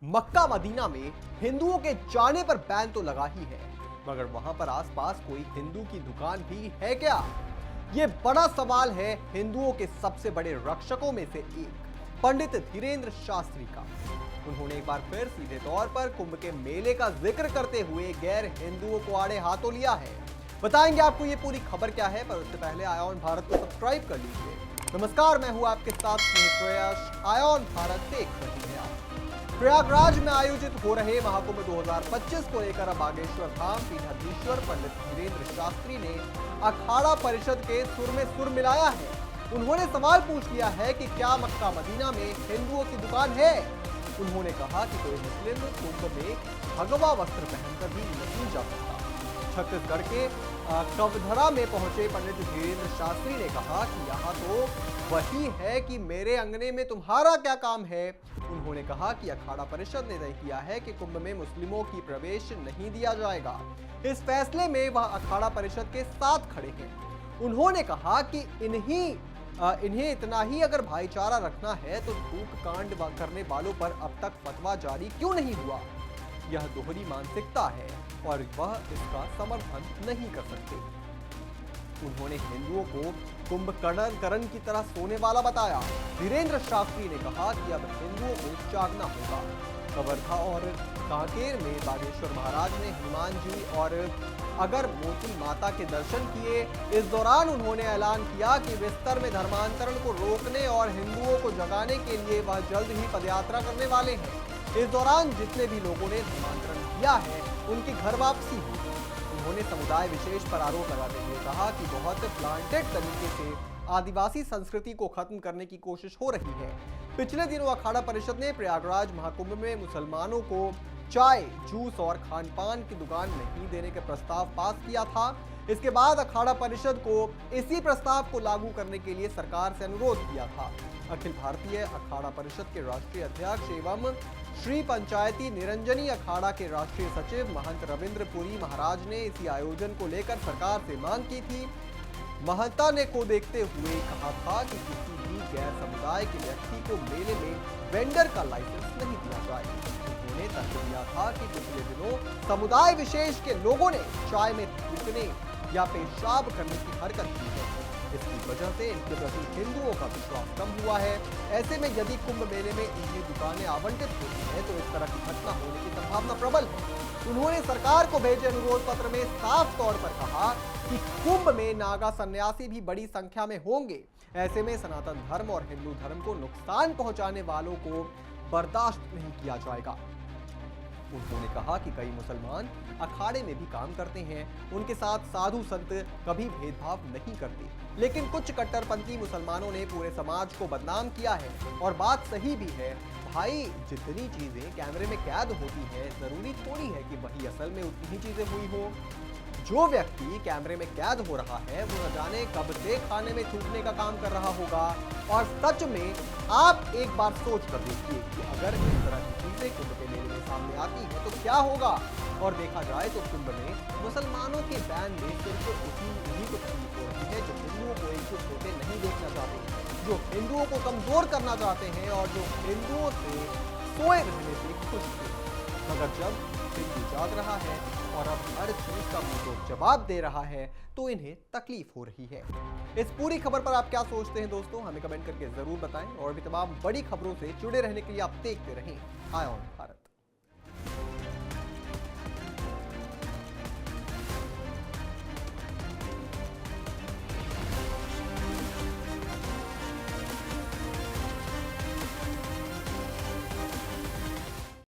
Mecca Medina में हिंदुओं के जाने पर बैन तो लगा ही है, मगर वहां पर आसपास कोई हिंदू की दुकान भी है क्या? ये बड़ा सवाल है हिंदुओं के सबसे बड़े रक्षकों में से एक पंडित धीरेन्द्र शास्त्री का। उन्होंने एक बार फिर सीधे तौर पर कुंभ के मेले का जिक्र करते हुए गैर हिंदुओं को आड़े हाथों लिया है। बताएंगे आपको ये पूरी खबर क्या है, पर उससे पहले आयोन भारत को सब्सक्राइब कर लीजिए। नमस्कार, मैं हूं आपके साथ प्रयास। आयोन भारत देख रहे हैं आप। प्रयागराज में आयोजित हो रहे महाकुंभ 2025 को लेकर अब बागेश्वर धाम पीठाधीश्वर पंडित धीरेन्द्र शास्त्री ने अखाड़ा परिषद के सुर में सुर मिलाया है। उन्होंने सवाल पूछ लिया है कि क्या मक्का मदीना में हिंदुओं की दुकान है। उन्होंने कहा कि कोई मुस्लिम कुंभ में भगवा वस्त्र पहनकर भी नहीं जा सकता। छत्तीसगढ़ के कवधरा में पहुंचे पंडित धीरेन्द्र शास्त्री ने कहा कि यहाँ तो वही है कि मेरे अंगने में तुम्हारा क्या काम है। उन्होंने कहा कि अखाड़ा परिषद ने तय किया है कि कुंभ में मुस्लिमों की प्रवेश नहीं दिया जाएगा। इस फैसले में वह अखाड़ा परिषद के साथ खड़े हैं। उन्होंने कहा कि इन्हें इतना ही अगर भाईचारा रखना है तो थूक कांड करने वालों पर अब तक फतवा जारी क्यों नहीं हुआ। यह दोहरी मानसिकता है और वह इसका समर्थन नहीं कर सकते। उन्होंने हिंदुओं को कुंभकर्ण की तरह सोने वाला बताया। धीरेन्द्र शास्त्री ने कहा कि अब हिंदुओं को जागना होगा। कवर्धा और कांकेर में बागेश्वर महाराज ने हनुमान जी और अगर मोती माता के दर्शन किए। इस दौरान उन्होंने ऐलान किया कि विस्तर में धर्मांतरण को रोकने और हिंदुओं को जगाने के लिए वह जल्द ही पदयात्रा करने वाले हैं। इस दौरान जितने भी लोगों ने धर्मांतरण किया है उनकी घर वापसी होगी। उन्होंने समुदाय विशेष पर आरोप लगाते हुए कहा कि बहुत प्लांटेड तरीके से आदिवासी संस्कृति को खत्म करने की कोशिश हो रही है। पिछले दिनों अखाड़ा परिषद ने प्रयागराज महाकुंभ में मुसलमानों को चाय, जूस और खान पान की दुकान नहीं देने के प्रस्ताव पास किया था। इसके बाद अखाड़ा परिषद को इसी प्रस्ताव को लागू करने के लिए सरकार से अनुरोध किया था। अखिल भारतीय अखाड़ा परिषद के राष्ट्रीय अध्यक्ष एवं श्री पंचायती निरंजनी अखाड़ा के राष्ट्रीय सचिव महंत रविंद्र पुरी महाराज ने इसी आयोजन को लेकर सरकार से मांग की थी। महंता ने को देखते हुए कहा था कि किसी भी गैर समुदाय के व्यक्ति को मेले में वेंडर का लाइसेंस नहीं दिया जाए। उन्होंने तर्क दिया था कि पिछले दिनों समुदाय विशेष के लोगों ने चाय में थूकने या पेशाब करने की हरकत की है। इसकी वजह से इनके प्रति हिंदुओं का विश्वास कम हुआ है। ऐसे में यदि कुंभ मेले में इन्हें दुकानें आवंटित होती हैं तो इस तरह की घटना होने की संभावना प्रबल है। उन्होंने सरकार को भेजे अनुरोध पत्र में साफ तौर पर कहा कि कुंभ में नागा सन्यासी भी बड़ी संख्या में होंगे। ऐसे में सनातन धर्म और हिंदू धर्म को नुकसान पहुंचाने वालों को बर्दाश्त नहीं किया जाएगा। उन्होंने कहा कि कई मुसलमान अखाड़े में भी काम करते हैं, उनके साथ साधु संत कभी भेदभाव नहीं करते, लेकिन कुछ कट्टरपंथी मुसलमानों ने पूरे समाज को बदनाम किया है। और बात सही भी है भाई, जितनी चीजें कैमरे में कैद होती हैं जरूरी थोड़ी है कि वही असल में उतनी ही चीजें हुई हो। जो व्यक्ति कैमरे में कैद हो रहा है वो न जाने कब से खाने में थूकने का काम कर रहा होगा। और सच में आप एक बार सोच कर देखिए कि अगर इस तरह की चीजें कुंभ के मेले में सामने आती है तो क्या होगा। और देखा जाए तो कुंभ में मुसलमानों के बैन में सिर्फ उन्हीं को तकलीफ हो रही है जो हिंदुओं को एकजुट होते नहीं देखना चाहते, जो हिंदुओं को कमजोर करना चाहते हैं और जो हिंदुओं से सोए रहने से खुश थे। मगर जब हिंदू जाग रहा है और अब हर चीज का मुंह तो जवाब दे रहा है तो इन्हें तकलीफ हो रही है। इस पूरी खबर पर आप क्या सोचते हैं दोस्तों, हमें कमेंट करके जरूर बताएं। और भी तमाम बड़ी खबरों से जुड़े रहने के लिए आप देखते रहें आयोन।